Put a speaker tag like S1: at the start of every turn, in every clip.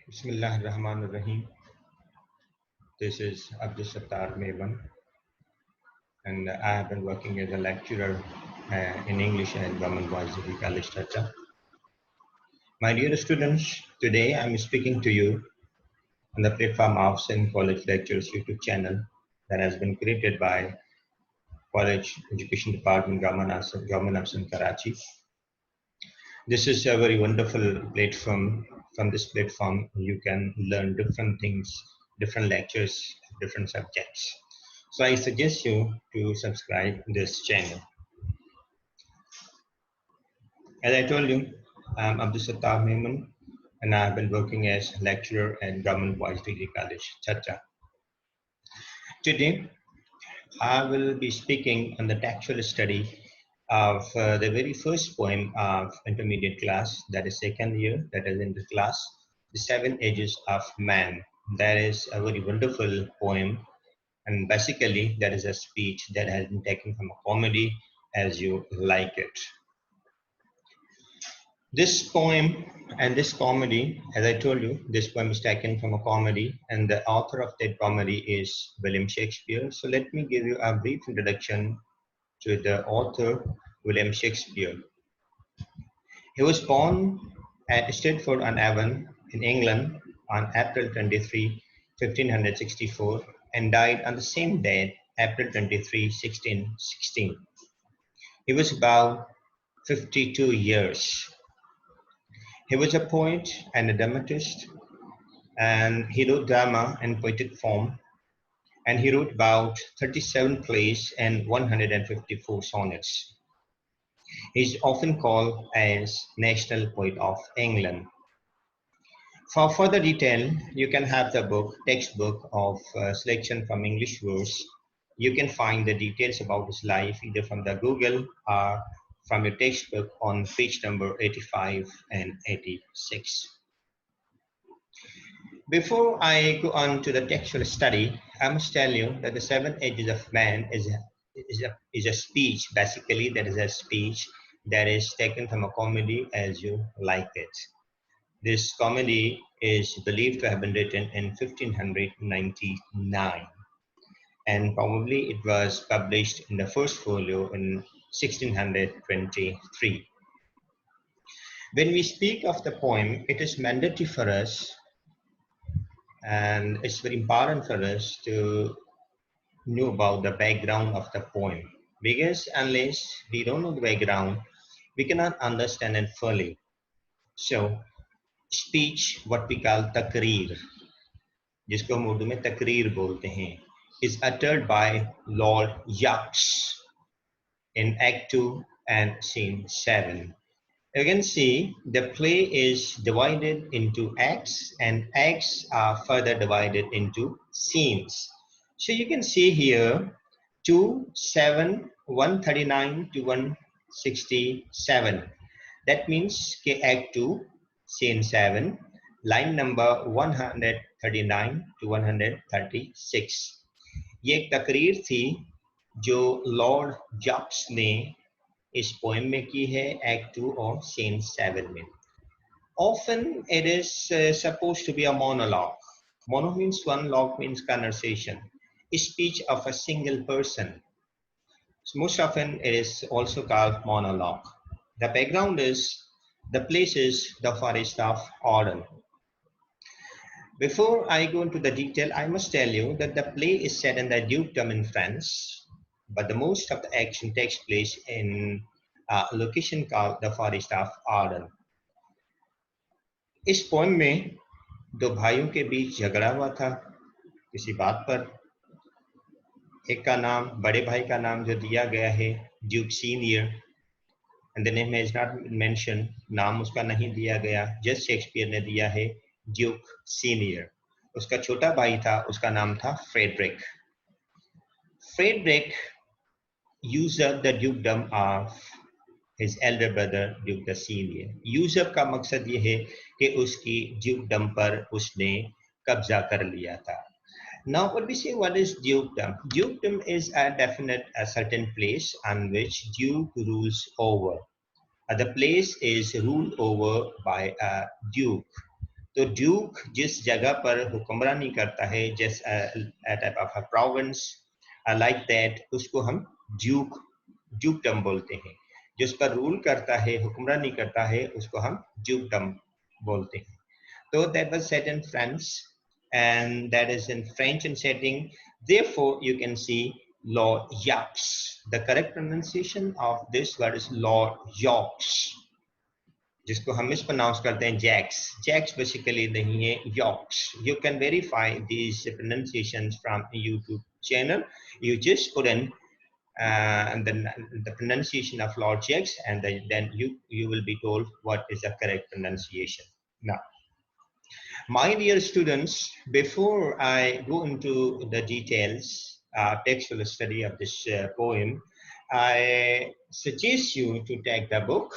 S1: Bismillahirrahmanirrahim. This is Abdul Sattar Memon, and I have been working as a lecturer in English and Government Boys Degree College, Thatta. My dear students, today I'm speaking to you on the platform of St. College Lectures YouTube channel that has been created by College Education Department, Government of St. Karachi. This is a very wonderful platform. From this platform, you can learn different things, different lectures, different subjects. So I suggest you to subscribe this channel. As I told you, I'm Abdul Sattar Memon, and I've been working as lecturer at Government Boys Degree College, Thatta. Today, I will be speaking on the textual study of the very first poem of intermediate class, that is second year, that is in the class, The Seven Ages of Man. That is a very wonderful poem, and basically that is a speech that has been taken from a comedy, As You Like It. This poem and this comedy, as I told you, this poem is taken from a comedy, and the author of that comedy is William Shakespeare. So let me give you a brief introduction to the author, William Shakespeare. He was born at Stratford-on-Avon in England on April 23, 1564, and died on the same date, April 23, 1616. He was about 52 years. He was a poet and a dramatist, and he wrote drama in poetic form, and he wrote about 37 plays and 154 sonnets. He is often called as National Poet of England. For further detail, you can have the book, textbook of selection from English verse. You can find the details about his life either from the Google or from your textbook on page number 85 and 86. Before I go on to the textual study, I must tell you that the Seven Ages of Man is a speech, basically that is a speech that is taken from a comedy, As You Like It. This comedy is believed to have been written in 1599, and probably it was published in the first folio in 1623. When we speak of the poem, it is mandatory for us, and it's very important for us to know about the background of the poem, because unless we don't know the background, we cannot understand it fully. So speech, what we call takreer, जिसको हम उर्दू में तकरीर बोलते हैं, is uttered by Lord Yaks in Act 2 and Scene 7. You can see the play is divided into acts, and acts are further divided into scenes. So you can see here 2, 7, 139 to 167. That means Act 2, Scene 7, line number 139 to 136. ये एक तकरीर थी जो Lord jobs ने इस poem में की है, Act 2 और Scene 7 में. Often it is supposed to be a monologue. Mono means one, log means conversation, a speech of a single person. So most often it is also called monologue. The background is the place is the Forest of Arden. Before I go into the detail, I must tell you that the play is set in the dukedom in France, but the most of the action takes place in a location called the Forest of Arden. इस poem में दो भाइयों के बीच झगड़ा हुआ था किसी बात पर. एक का नाम, बड़े भाई का नाम जो दिया गया है Duke senior, and the name is not mention, नाम उसका नहीं दिया गया, जस्ट शेक्सपियर ने दिया है ड्यूक सीनियर. उसका छोटा भाई था, उसका नाम था Frederick. Frederick used up the dukedom of his elder brother Duke the Senior. Use up का मकसद ये है कि उसकी ड्यूकडम पर उसने कब्जा कर लिया था. Now what we say, what is dukedom? Dukedom is a definite, a certain place on which duke rules over. The place is ruled over by a duke. तो ड्यूक जिस जगह पर हुक्मरानी करता है, just type of a province like that, उसको हम ड्यूकडम बोलते हैं। जिस पर रूल करता है, हुक्मरानी करता है, उसको हम ड्यूकडम बोलते हैं। So that was set in France, and that is in French in setting. Therefore, you can see Lord Yaks. The correct pronunciation of this word is Lord Yorks, जिसको हम मिसप्रोनाउंस करते हैं जैक्स। जैक्स बेसिकली नहीं है, यॉर्क्स। You can verify these pronunciations from YouTube channel. You just put in the pronunciation of Lord Jacks, and then you will be told what is the correct pronunciation. Now, my dear students, before I go into the details, textual study of this poem, I suggest you to take the book,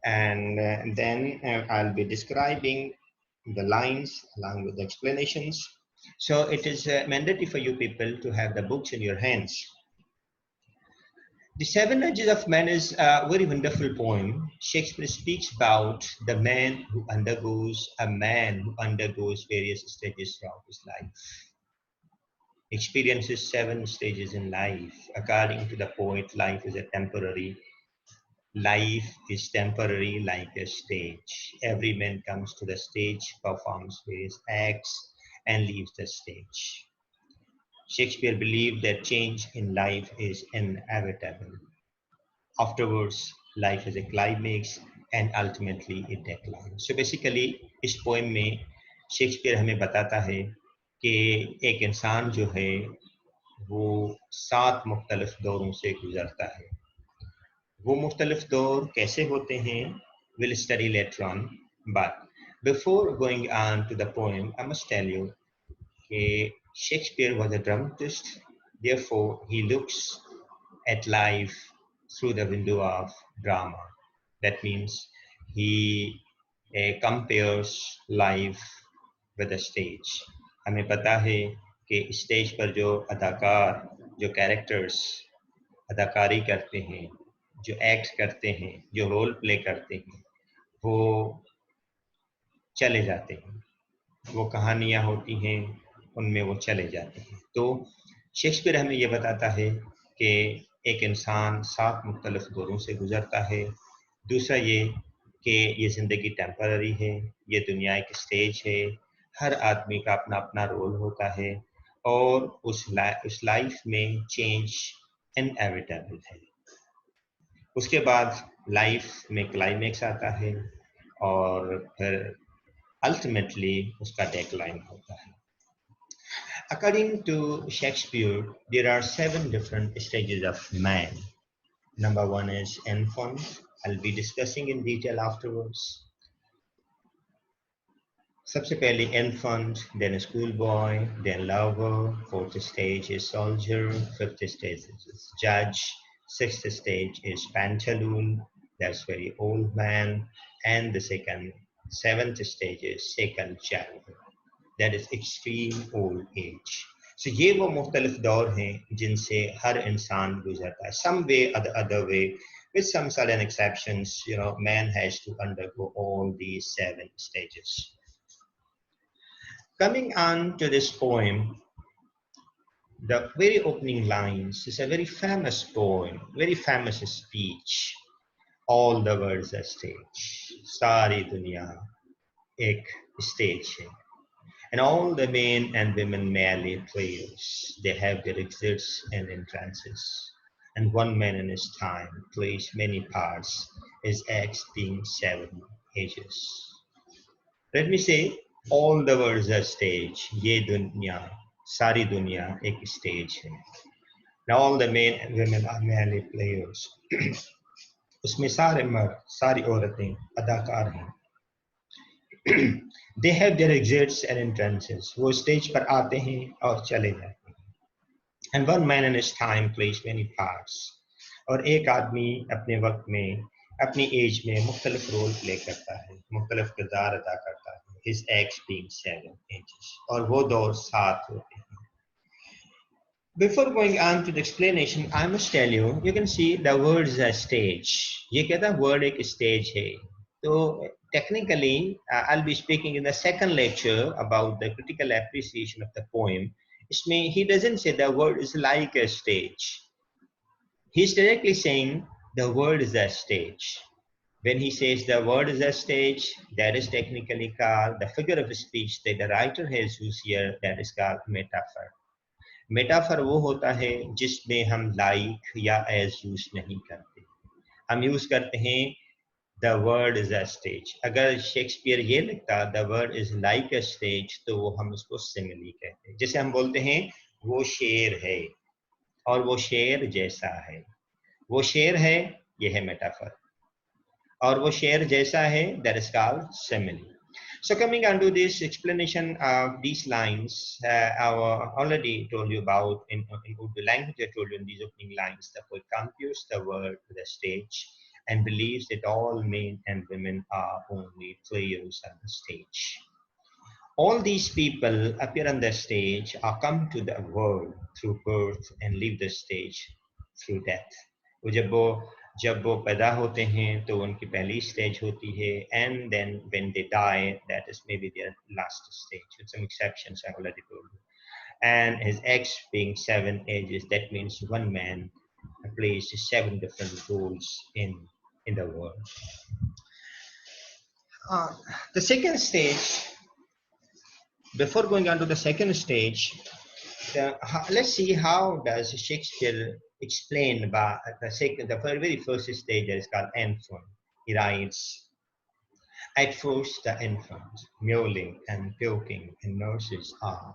S1: and then I'll be describing the lines along with the explanations. So it is mandatory for you people to have the books in your hands. The Seven Edges of Man is a very wonderful poem. Shakespeare speaks about the man who undergoes various stages throughout his life. Experiences 7 stages in life. According to the poet, life is temporary like a stage. Every man comes to the stage, performs various acts, and leaves the stage. Shakespeare believed that change in life is inevitable. Afterwards, life is a climax and ultimately it declines. So basically, इस poem में Shakespeare हमें बताता है कि एक इंसान जो है वो 7 मुख्तलिफ दौरों से गुजरता है। वो मुख्तलिफ दौर कैसे होते हैं, we'll study later on. But before going on to the poem, I must tell you that Shakespeare was a dramatist. Therefore, he looks at life through the window of drama. That means he compares life with a stage. हमें पता है कि stage पर जो अदाकार, जो characters अदाकारी करते हैं, जो एक्ट करते हैं, जो रोल प्ले करते हैं, वो चले जाते हैं। वो कहानियाँ होती हैं, उनमें वो चले जाते हैं। तो शेक्सपियर हमें ये बताता है कि एक इंसान 7 मुख्तलिफ दौरों से गुजरता है। दूसरा ये कि ये ज़िंदगी टेम्पररी है, ये दुनिया एक स्टेज है, हर आदमी का अपना अपना रोल होता है और उस लाइफ में चेंज इनएविटेबल है। उसके बाद लाइफ में क्लाइमेक्स आता है और फिर अल्टीमेटली उसका डेक्लाइन होता है। According to Shakespeare, there are 7 different stages of man. Number 1 is infant. I'll be discussing in detail afterwards. सबसे पहले infant, then schoolboy, then lover. 4th stage is soldier. 5th stage is judge. 6th stage is pantaloon. That's very old man. And the 7th stage is second child. That is extreme old age. So ये वो मुख्तलिफ दौर हैं जिनसे हर इंसान गुजरता है. Some way or the other way, with some certain exceptions, man has to undergo all these 7 stages. Coming on to this poem, the very opening lines is a very famous poem, very famous speech. All the world's a stage. सारी दुनिया एक stage है. And all the men and women merely players. They have their exits and entrances. And one man in his time plays many parts, his acts being 7 ages. Let me say, all the world's a stage. ये दुनिया, सारी दुनिया एक stage है. Now all the men and women are merely players. उसमें सारे मर्द, सारी औरतें अदाकार हैं. They have their exits and entrances. वो स्टेज पर आते हैं और चले जाते हैं. And one man in his time plays many parts. और एक आदमी अपने वक्त में, अपनी एज में मुख्तलिफ रोल प्ले करता है, मुख्तलिफ किरदार अदा करता है. His acts being 7 ages. और वो दौर 7 होते हैं. Before going on to the explanation, I must tell you, you can see the word is a stage. ये कहता है word एक stage है. So technically, I'll be speaking in the second lecture about the critical appreciation of the poem. He doesn't say the world is like a stage. He's directly saying the world is a stage. When he says the word is a stage, that is technically called the figure of speech that the writer has used here, that is called metaphor. Metaphor वो होता है जिसमें हम like या as use नहीं करते, हम use करते हैं the word is a stage. अगर शेक्सपियर ये लिखता the word is like a stage तो वो हम उसको सिमिली कहते हैं। जैसे हम बोलते हैं वो शेर है और वो शेर जैसा है, वो शेर है, ये है मेटाफर, और वो शेर जैसा है, that is called simile. So coming on to this explanation of these lines, I already told you about in Urdu language. I told you in these opening lines, the poet compares the world with a stage and believes that all men and women are only players on the stage. All these people appear on the stage or come to the world through birth and leave the stage through death. जब वो पैदा होते हैं तो उनकी पहली stage होती है, and then when they die, that is maybe their last stage, with some exceptions I already told you. And his X being 7 ages, that means one man plays 7 different roles in the world. The second stage, before going on to the second stage, let's see how does Shakespeare explain about the very first stage, that is called infant. He writes, at first the infant, mewling and puking in nurse's arm.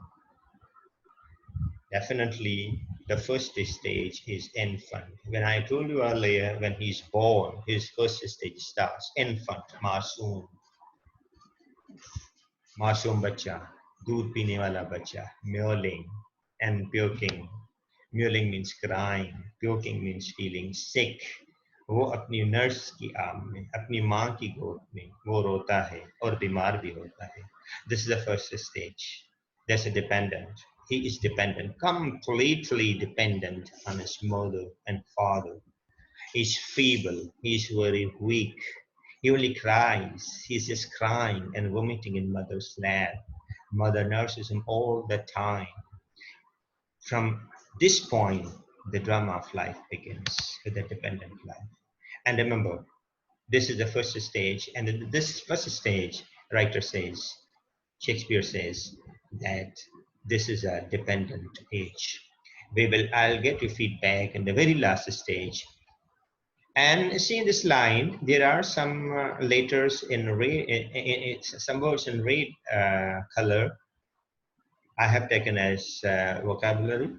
S1: Definitely the first stage is infant. When I told you earlier, when he's born, his first stage starts. Infant, masoom bacha, दूध पीने वाला बच्चा, mewling and puking. Mewling means crying, puking means feeling sick. वो अपनी nurse की आम में, अपनी माँ की गोद में वो रोता है और बीमार भी होता है. This is the first stage. That's a dependent. He is dependent, completely dependent on his mother and father. He's feeble. He's very weak. He only cries. He's just crying and vomiting in mother's lap. Mother nurses him all the time. From this point, the drama of life begins with the dependent life. And remember, this is the first stage. And in this first stage, Shakespeare says that this is a dependent age. I'll get your feedback in the very last stage. And see in this line, there are some letters in red, some words in red color. I have taken as vocabulary,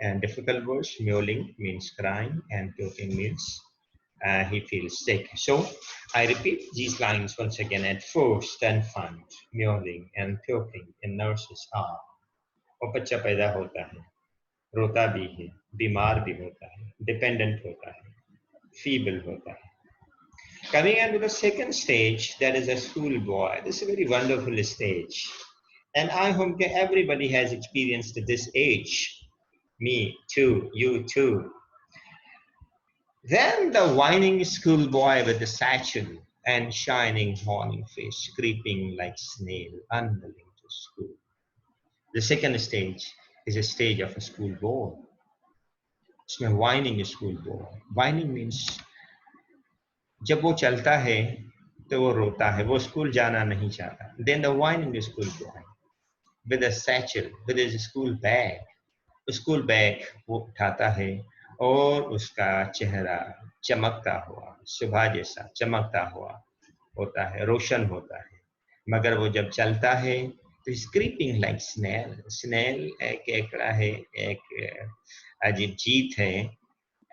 S1: and difficult words. Mewling means crying, and puking means he feels sick. So I repeat these lines once again. At first, infant, mewling and puking in nurse's arm. और बच्चा पैदा होता है, रोता भी है, बीमार भी होता है, dependent होता है, feeble होता है. Coming on to the second stage, that is a schoolboy. This is a very wonderful stage. And I hope everybody has experienced this age. Me too, you too. Then the whining schoolboy with the satchel and shining horny face, creeping like snail, unwilling to school. The second stage is a stage of a schoolboy. इसमें whining schoolboy. Whining means जब वो चलता है तो वो रोता है, वो स्कूल जाना नहीं चाहता. Then the whining schoolboy with a satchel, with his school bag. School bag वो उठाता है और उसका चेहरा चमकता हुआ, सुबह जैसा चमकता हुआ होता है, रोशन होता है. मगर वो जब चलता है तो स्क्रीपिंग लाइक स्नेल. स्नेल एक केकड़ा है, एक अजीब जीत है,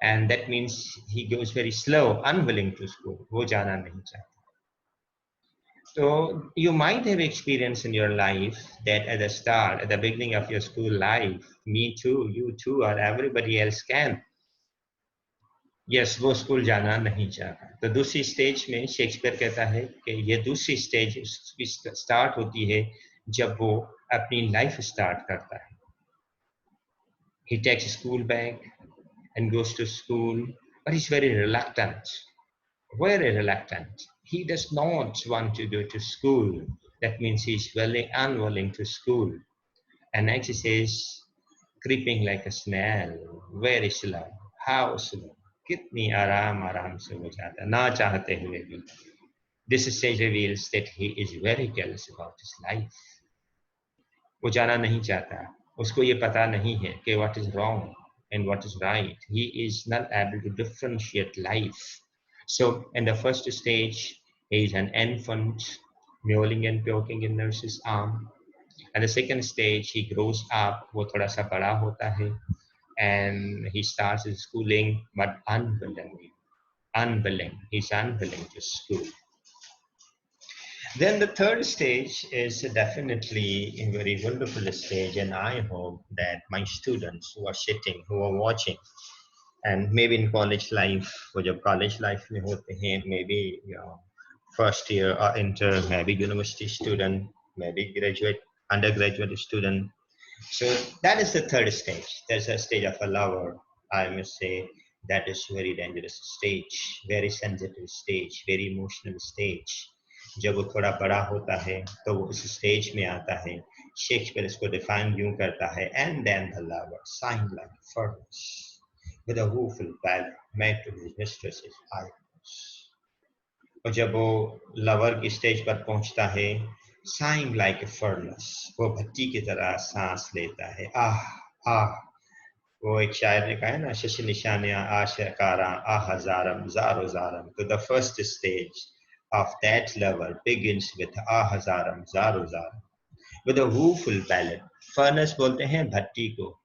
S1: and that means he goes very slow, unwilling to school. वो जाना नहीं चाहता. So you might have experienced in your life that at the start, at the beginning of your school life, me too, you too, or everybody else can. Yes, वो school जाना नहीं चाहता. तो दूसरी स्टेज में शेक्सपियर कहता है कि ये दूसरी स्टेज उसकी स्टार्ट होती है जब वो अपनी लाइफ स्टार्ट करता है. He takes a school bag and goes to school, but he's very reluctant. Very reluctant. he does not want to go to school. That means he's very unwilling to school. And next he says, creeping like a snail, very slow, how slow, कितनी आराम आराम से वो जाता ना चाहते हुए भी. This stage reveals that he is very careless about his life. वो जाना नहीं चाहता, उसको ये पता नहीं है कि what is wrong and what is right. He is not able to differentiate life. So in the first stage, he is an infant, mewling and poking in nurse's arm. And the second stage, he grows up, वो थोड़ा सा बड़ा होता है, and he starts his schooling, but unwilling. He's unwilling to school. Then the third stage is definitely a very wonderful stage, and I hope that my students who are sitting, who are watching, and maybe in college life, वो जब college life में होते हैं, maybe first year or inter, maybe university student, maybe graduate, undergraduate student. So that is the third stage. There's a stage of a lover. I must say that is very dangerous stage, very sensitive stage, very emotional stage. जब वो थोड़ा बड़ा होता है तो वो उस stage में आता है. शेक्सपियर इसको डिफाइन यूं करता है, and then the lover signed like a furnace with a woeful ballad made to his mistress's eyes. और जब वो लवर की स्टेज पर पहुंचता है, sighing like a furnace, वो भट्टी की तरह सांस लेता है. आह आह, वो एक शायर ने कहा है ना, शश निशानियां आशकारा आ हजारम जारो जारम. तो the first stage of that lover begins with आ हजारम जारो जारम with a woeful ballad. Furnace बोलते हैं भट्टी को.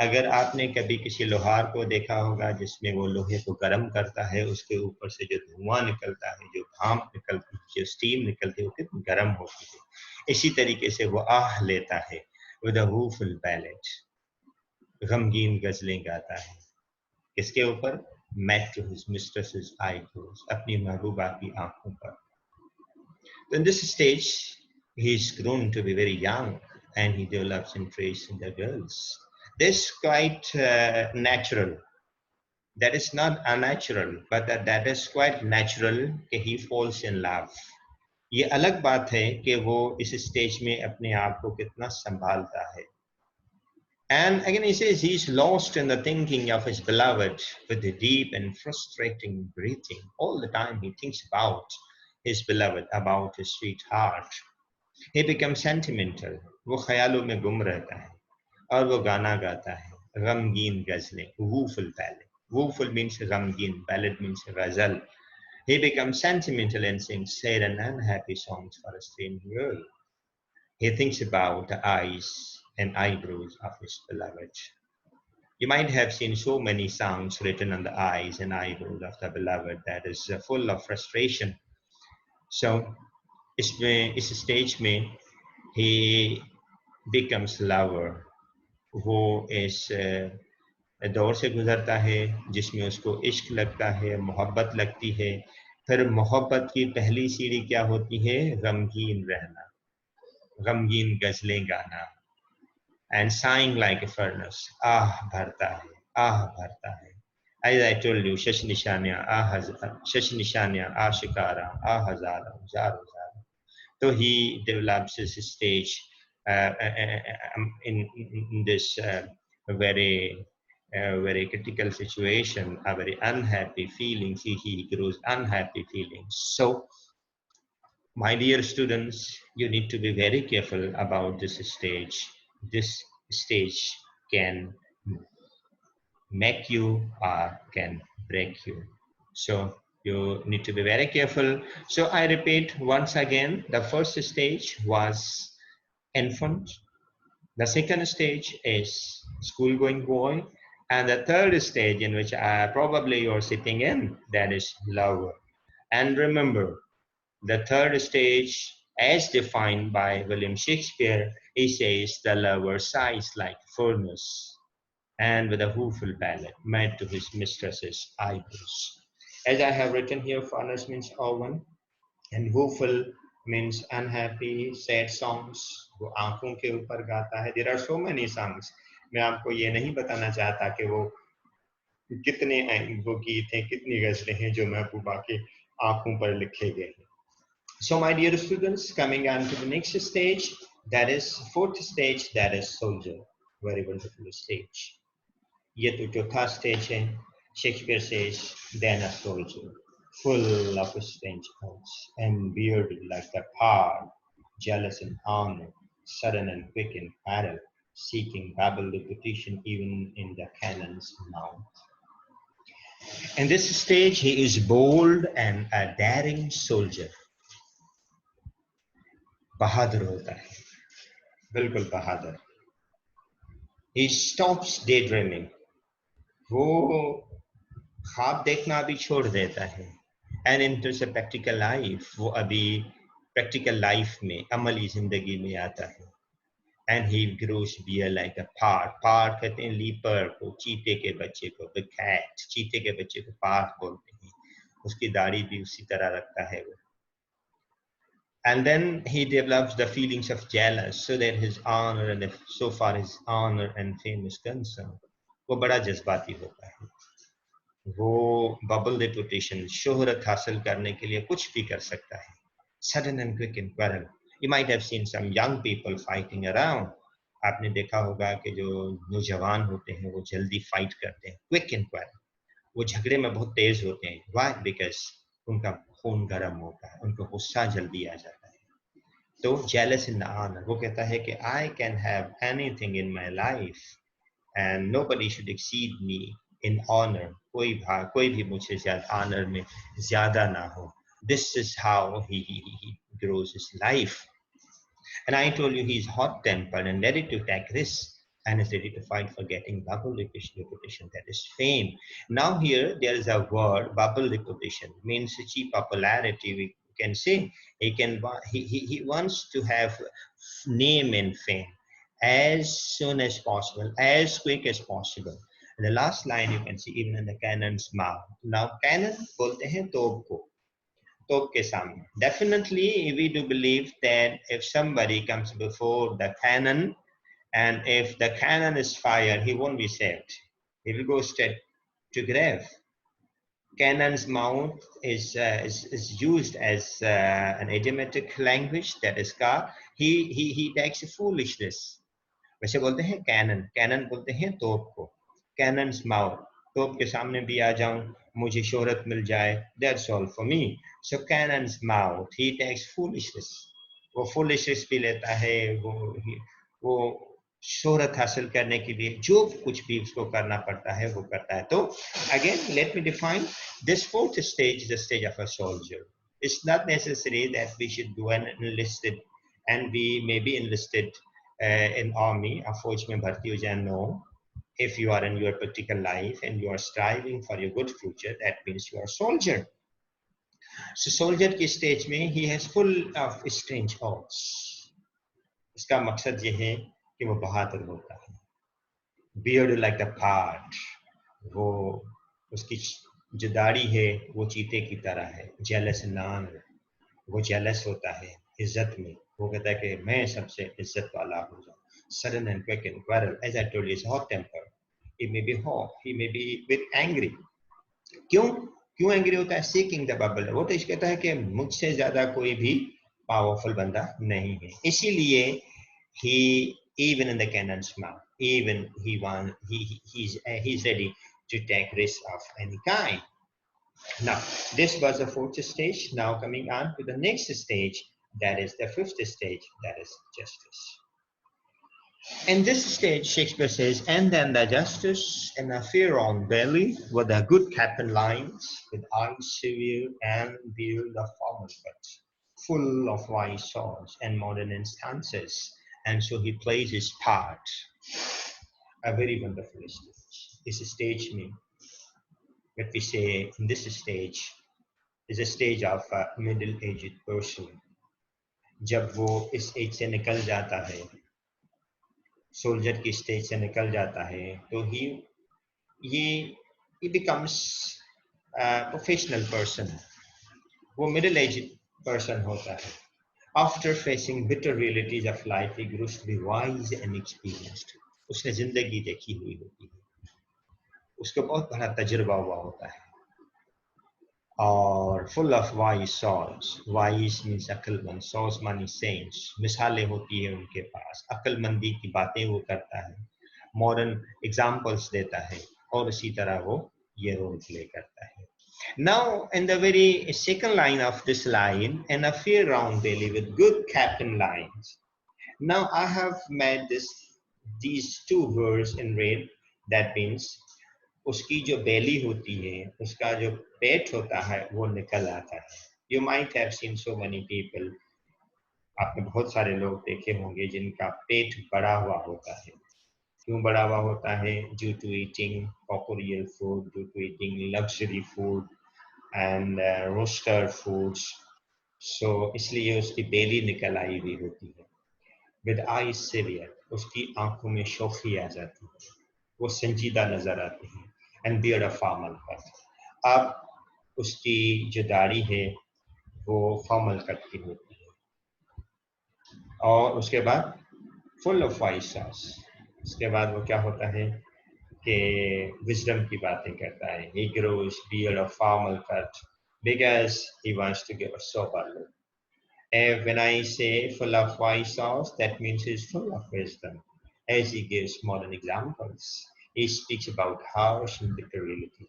S1: अगर आपने कभी किसी लोहार को देखा होगा जिसमें वो लोहे को गर्म करता है, उसके ऊपर से जो धुआं निकलता है, जो भाप निकलती है, जो स्टीम निकलती है, वो कितनी गर्म होती है. इसी तरीके से वो आह लेता है with a woeful ballad. गमगीन गजलें गाता है. किसके ऊपर? Met to his mistress's eyebrows, अपनी महबूबा की आंखों पर. In this stage, he is grown to be very young and he develops interest in the girls. This is quite natural. That is not unnatural, but that is quite natural कि he falls in love. ये अलग बात है कि वो इस stage में अपने आप को कितना संभालता है. And again he says he is lost in the thinking of his beloved with the deep and frustrating breathing. All the time he thinks about his beloved, about his sweetheart. He becomes sentimental. वो ख्यालों में गुम रहता है और वो गाना गाता है, गमगीन गजलें, woeful ballad. Woeful means गमगीन, ballad means ghazal. He becomes sentimental and sings sad and unhappy songs for a strange girl. He thinks about the eyes and eyebrows of his beloved. You might have seen so many songs written on the eyes and eyebrows of the beloved that is full of frustration. So इस stage में he becomes lover. वो इस दौर से गुजरता है जिसमें उसको इश्क लगता है, मोहब्बत लगती है. फिर मोहब्बत की पहली सीढ़ी क्या होती है? गमगीन रहना, गमगीन गजलें गाना. And sighing like a furnace, आह भरता है, आह भरता है. As I told you, शश निशानियां आशिकारा आ हजारा जारो जारो. So he develops his stage in this very critical situation, a very unhappy feelings. He grows unhappy feelings. So, my dear students, you need to be very careful about this stage. This stage can make you or can break you. So you need to be very careful. So I repeat once again, the first stage was infant. The second stage is school-going boy. And the third stage in which probably you're sitting in, that is lover. And remember, the third stage, as defined by William Shakespeare, he says the lover sighs like furnace and with a woeful ballad made to his mistress's eyebrows. As I have written here, furnace means oven, and woeful means unhappy, sad songs. वो आंखों के ऊपर गाता है. There are so many songs. मैं आपको ये नहीं बताना चाहता कि वो कितने वो गीत हैं, कितनी गजलें हैं जो महबूबा के आंखों पर लिखे गए हैं. So my dear students, coming on to the next stage, that is fourth stage, that is soldier. Very wonderful stage. ये तो चौथा stage है. Shakespeare says, then a soldier, full of strange thoughts, and bearded like a pard, jealous in honor, sudden and quick in battle, seeking Babel repetition even in the cannon's mouth. In this stage, he is bold and a daring soldier. बहादुर होता है, बिल्कुल बहादुर. He stops daydreaming. वो ख्वाब देखना अभी छोड़ देता है. And enters a practical life. वो अभी practical life में, अमली जिंदगी में आता है. And he grows beard like a pard. Pard कहते हैं लीपर को, चीते के बच्चे को. The cat, चीते के बच्चे को pard बोलते हैं. उसकी दाढ़ी भी उसी तरह रखता है वो. And then he develops the feelings of jealous, so that his honor and so far his honor and fame is concerned. वो बड़ा जज्बाती होता है. वो bubble reputation, शोहरत हासिल करने के लिए कुछ भी कर सकता है. Sudden and quick in quarrel. You might have seen some young people fighting around. आपने देखा होगा कि जो नौजवान होते हैं वो जल्दी फाइट करते हैं. Quick in quarrel. वो झगड़े में बहुत तेज होते हैं. Why? Because उनका खून गर्म होता है, उनको गुस्सा जल्दी आ जाता है. तो jealous in the honor, वो कहता है कि I can have anything in my life and nobody should exceed me in honor. कोई भी मुझसे ज्यादा honor में ज्यादा ना हो. This is how he grows his life. And I told you he's hot-tempered and ready to take risks and is ready to fight for getting bubble reputation, that is fame. Now here there is a word, bubble reputation, means cheap popularity. We can say he wants to have name and fame as soon as possible, as quick as possible. And the last line you can see even in the cannon's mouth. Now cannon बोलते हैं तोप को. तोप के सामने. Definitely we do believe that if somebody comes before the cannon and if the cannon is fired, he won't be saved. He will go straight to grave. Cannon's mouth is used as an idiomatic language, that is का he takes foolishness. वैसे बोलते हैं cannon बोलते हैं तोप को. Cannon's mouth, तोप के सामने भी आ जाऊं, मुझे शोहरत मिल जाए, that's all for me. So cannon's mouth, he takes foolishness. वो foolishness भी लेता है, वो शोहरत हासिल करने के लिए जो कुछ भी उसको करना पड़ता है वो करता है. तो again let me define this fourth stage is the stage of a soldier. It's not necessary that we should go and enlisted and we may be enlisted in army, a फौज में भर्ती हो जाए. No. If you are in your particular life and you are striving for your good future, that means you are a soldier. So soldier की stage में he has full of strange thoughts. इसका मकसद ये है कि वो बहादुर होता है. Beard like a pard. वो उसकी जो दाढ़ी है वो चीते की तरह है. Jealous in honor. वो jealous होता है इज्जत में. वो कहता है कि मैं सबसे इज्जत वाला हो जाऊं. Sudden and quick in quarrel. As I told you, he's hot tempered. He may be hot. He may be a bit angry. क्यों angry होता है? Seeking the bubble. वो तो कहता है कि मुझसे ज्यादा कोई भी powerful बंदा नहीं है. इसीलिए he even in the cannon's mouth, even he's ready to take risks of any kind. Now, this was the fourth stage. Now coming on to the next stage, that is the fifth stage, that is justice. In this stage, Shakespeare says, and then the justice in a fair round belly with a good captain lines, with eyes severe and beard of formal cut, full of wise saws and modern instances. And so he plays his part. A very wonderful stage. This stage means, what we say in this stage is a stage of a middle-aged person. जब वो इस as से निकल जाता है, soldier की stage से निकल जाता है, तो he becomes a professional person. वो middle-aged person होता है. After facing bitter realities of life, he grows to be wise and experienced. उसने जिंदगी देखी हुई होती है, उसको बहुत बड़ा तजुर्बा हुआ होता है. और full of wise souls. Wise means अक्लमंद, souls मानी saints. मिसालें होती है उनके पास, अक्लमंदी की बातें वो करता है, मॉडर्न एग्जाम्पल्स देता है, और इसी तरह वो ये रोल प्ले करता है. Now, in the very second line of this line, an affair round belly with good captain lines. Now, I have made these two words in red. That means उसकी जो belly होती है, उसका जो पेट होता है, वो निकल आता है. You might have seen so many people. आपने बहुत सारे लोग देखे होंगे जिनका पेट बड़ा हुआ होता है. क्यों बड़ा हुआ होता है? Due to eating corporeal food, due to eating luxury food and roaster foods. So इसलिए उसकी बेली निकल आई हुई होती है. With eyes severe, उसकी आंखों में शोखी आ जाती है, वो संजीदा नजर आती है. And beard of formal cut. अब उसकी जो दाढ़ी है वो फॉर्मल कट की होती है. और उसके बाद फुल ऑफ वाइस सॉस. उसके बाद वो क्या होता है कि विजडम की बातें करता है. He grows beard of formal cut because he wants to give a sober look. When I say full of wise sauce, that means he's full of wisdom. As he gives modern examples, he speaks about harsh and bitter reality.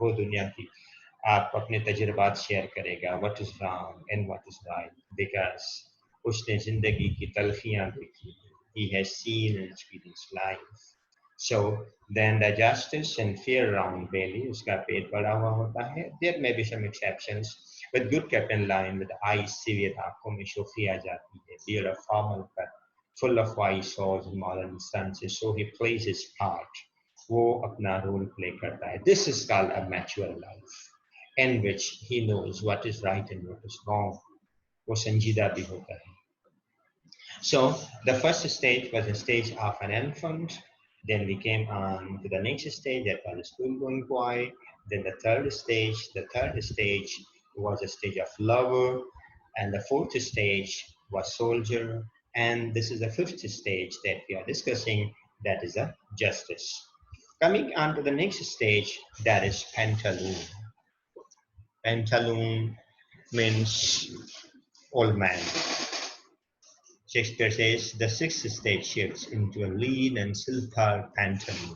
S1: वो दुनिया की आप अपने तजुर्बात share करेगा, what is wrong and what is right, because उसने जिंदगी की तलखियां देखी. He has seen and experienced life. So then the justice and fair round belly, उसका पेट बड़ा हुआ होता है. There may be some exceptions, with good captain line with eyes severe, आंखों में शोखी आ जाती है. Beard of formal cut, full of wise souls in modern instances. So he plays his part. वो अपना रोल प्ले करता है. This is called a mature life, in which he knows what is right and what is wrong. वो संजीदा भी होता है. So the first stage was a stage of an infant. Then we came on to the next stage, that was a school-going boy. Then the third stage was a stage of lover, and the fourth stage was soldier, and this is the fifth stage that we are discussing, that is a justice. Coming on to the next stage, that is pantaloon. Pantaloon means old man. Shakespeare says the sixth stage shifts into a lean and silver pantaloon,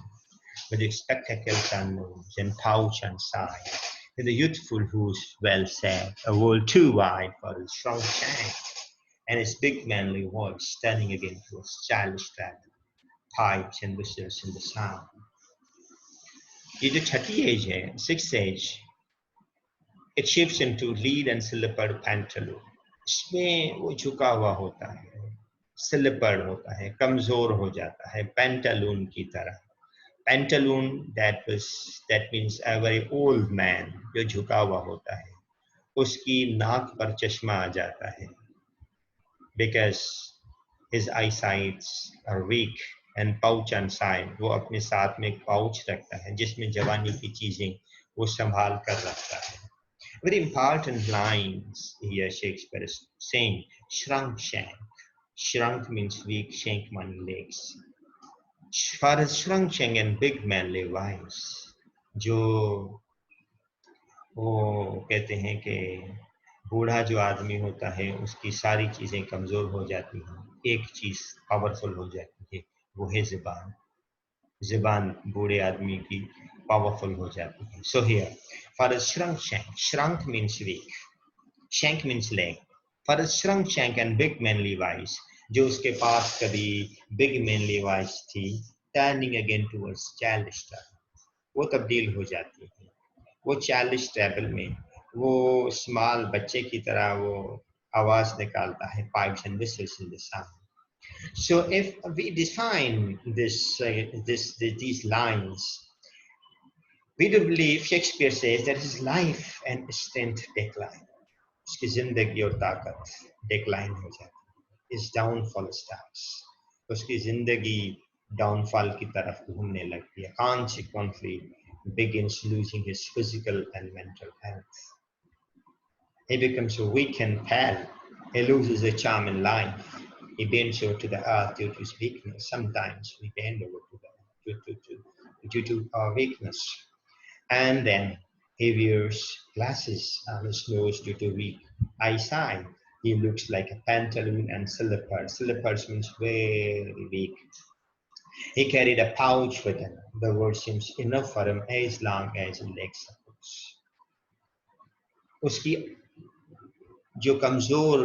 S1: with spectacles and nose and pouch and side, with a youthful who's well said, a world too wide for his shrunk shank, and his big manly voice turning again to a childish travel, pipes and whistles in the sound. ये जो छठी age है, six age, it shifts into lead and slippered pantaloon. इसमें वो झुका हुआ होता है, स्लिपर्ड होता है, कमजोर हो जाता है, पेंटालून की तरह. Pantaloons that means a very old man, जो झुका हुआ होता है, उसकी नाक पर चश्मा आ जाता है, because his eyesights are weak, and pouch and side, वो अपने साथ में एक पाउच रखता है जिसमें जवानी की चीजें वो संभाल कर रखता है. Very important lines here Shakespeare is saying, shrunk shank. Shrunk means weak, shank means legs. For his shrunk shank and big manly wise, जो वो कहते हैं कि बूढ़ा जो आदमी होता है उसकी सारी चीजें कमजोर हो जाती हैं, एक चीज पावरफुल हो जाती है, वो है जुबान. जुबान बूढ़े आदमी की पावरफुल हो जाती है. So here, for a shrunk shank, shrunk means weak, shank means leg. For a shrunk shank and big manly wise, जो उसके पास कभी big manly wise थी, turning again towards childish travel, वो तब्दील हो जाती है. वो childish travel में वो स्मॉल बच्चे की तरह वो आवाज निकालता है, pipes and whistles in the sound. So if we define these lines, we do believe Shakespeare says that his life and strength decline. उसकी जिंदगी और ताकत डिक्लाइन हो जाती है. His downfall starts. उसकी जिंदगी डाउनफॉल की तरफ घूमने लगती है. Consequently, begins losing his physical and mental health. He becomes weak and pale. He loses the charm in life. He bends over to the earth due to his weakness. Sometimes we bend over to the due to our weakness. And then He wears glasses on his nose due to weak eyesight. He looks like a pantaloon and slippers. Slippers means very weak. He carried a pouch with him. The word seems enough for him as long as his legs supports. उसकी जो कमजोर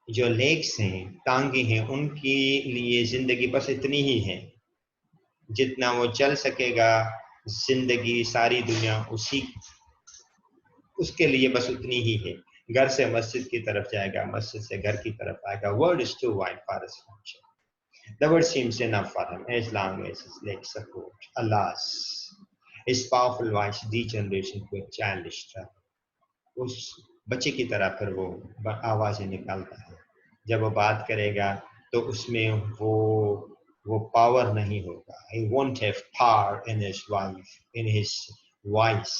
S1: जो legs हैं, टांगे हैं, उनके लिए जिंदगी बस इतनी ही है जितना वो चल सकेगा. जिंदगी सारी दुनिया उसी उसके लिए बस उतनी ही है. घर से मस्जिद की तरफ जाएगा, मस्जिद से घर की तरफ आएगा. Word is too wide for his function. The word seems enough for him as long as his legs support. Alas, his powerful voice degenerates into a childish tremor. उस बच्चे की तरह फिर वो आवाजें निकालता है. जब वो बात करेगा तो उसमें वो पावर नहीं होगा. He won't have power in his voice.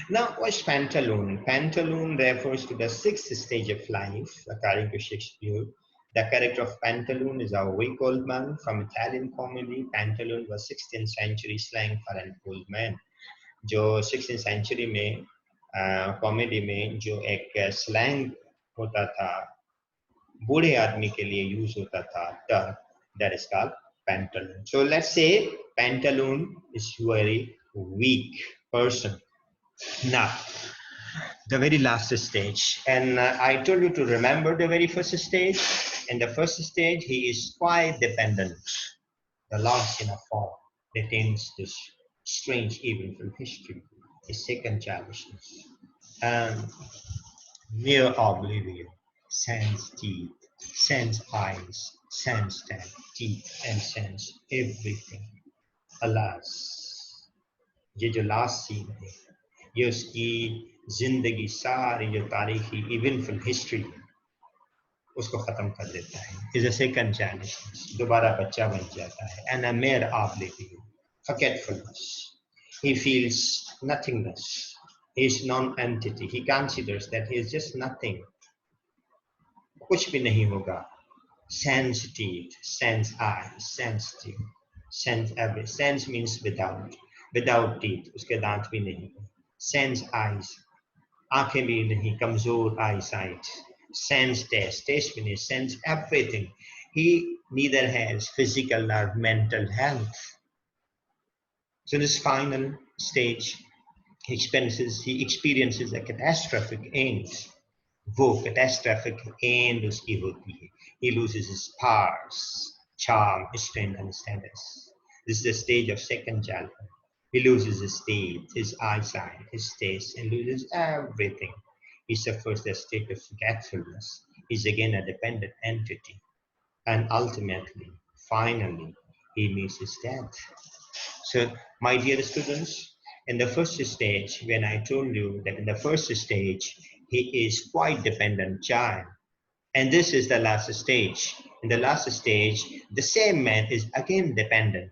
S1: Now, what's pantaloon? Pantaloon refers to the sixth stage of life, according to Shakespeare. The character of Pantaloon is a weak old man from Italian comedy. Pantaloon was 16th century slang for an old man. जो 16th century में comedy में जो एक slang होता था, बूढ़े आदमी के लिए यूज होता था, term that is called pantaloon. So let's say Pantaloon is very weak person. Now, the very last stage, and I told you to remember the very first stage. In the first stage, he is quite dependent. The lost in a form retains this strange event from history, his second childishness, and mere oblivion, sans teeth, sans eyes, sans teeth, and sans everything. Alas, ये जो last scene है, ये उसकी जिंदगी सारी जो तारीखी eventful history उसको खत्म कर देता है. इज अ सेकंड चाइल्ड, दोबारा बच्चा बन जाता है. And a mayor oblivion, forgetfulness. He feels nothingness. He is non-entity. He considers that he is just nothing. कुछ भी नहीं होगा. Sans teeth, sans eyes, sans teeth, sans every. Sans means without. Without teeth, उसके दांत भी नहीं. Sans eyes, आंखें भी नहीं, कमजोर eyesight. Sans taste, taste means sense everything. He neither has physical nor mental health. So this final stage, he experiences a catastrophic end. वो catastrophic end उसकी होती है. He loses his powers, charm, strength, and status. This is the stage of second childhood. He loses his teeth, his eyesight, his taste, and loses everything. He suffers the state of forgetfulness. He's again a dependent entity. And ultimately, finally, he meets his death. So, my dear students, in the first stage, when I told you that in the first stage, he is quite dependent child. And this is the last stage. In the last stage, the same man is again dependent.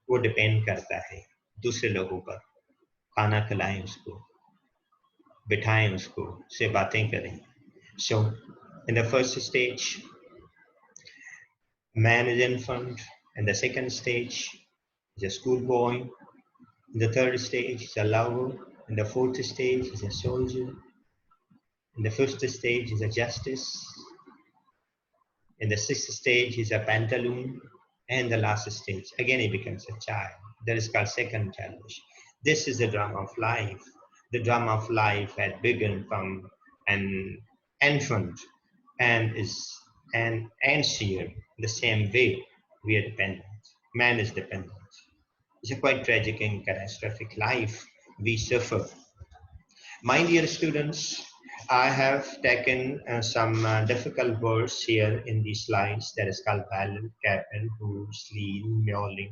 S1: वो depend करता है दूसरे लोगों पर. खाना खिलाएं उसको, बिठाएं उसको, से बातें करें. So, in the first stage, man is infant. In the second stage, is a schoolboy. In the third stage, is a lover. In the fourth stage, is a soldier. In the fifth stage, is a justice. In the sixth stage, is a pantaloon. And the last stage, again he becomes a child. That is called second childish. This is the drama of life. The drama of life had begun from an infant and ends here the same way. We are dependent. Man is dependent. It's a quite tragic and catastrophic life we suffer. My dear students, I have taken some difficult words here in these slides. That is called valid, cabin, rules, lean, mewling,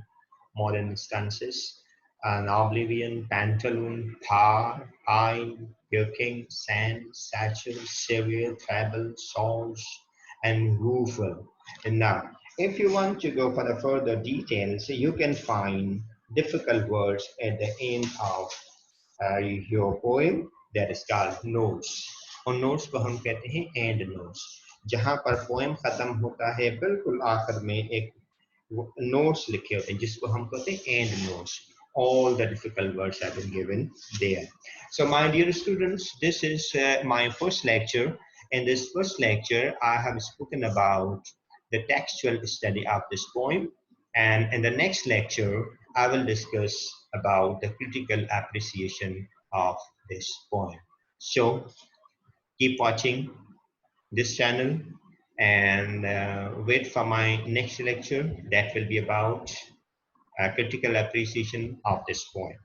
S1: modern instances, an oblivion, pantaloon, par, pine, puking, sand, satchel, severe, treble, sauce, and roofle. And now, if you want to go for the further details, you can find difficult words at the end of your poem. That is called notes. और notes को हम कहते हैं and notes. जहां पर poem खत्म होता है, बिल्कुल आखिर में एक नोट्स लिखे होते हैं जिसको हम कहते हैं and notes. all the difficult words have been given there. So my dear students, this is my first lecture. In this first lecture, I have spoken about the textual study of this poem. And in the next lecture, I will discuss about the critical appreciation of this poem. So keep watching this channel and wait for my next lecture that will be about critical appreciation of this poem.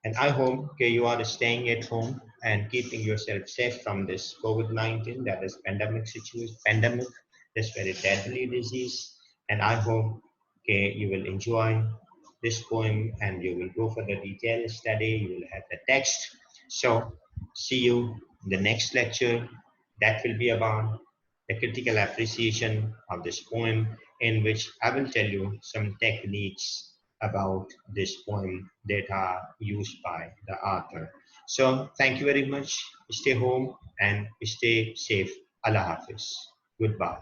S1: And I hope okay, you are staying at home and keeping yourself safe from this COVID-19, that is pandemic situation, pandemic, this very deadly disease. And I hope okay, you will enjoy this poem and you will go for the detailed study. You will have the text. So see you in the next lecture. That will be about the critical appreciation of this poem, in which I will tell you some techniques about this poem that are used by the author. So thank you very much. Stay home and stay safe. Allah Hafiz. Goodbye.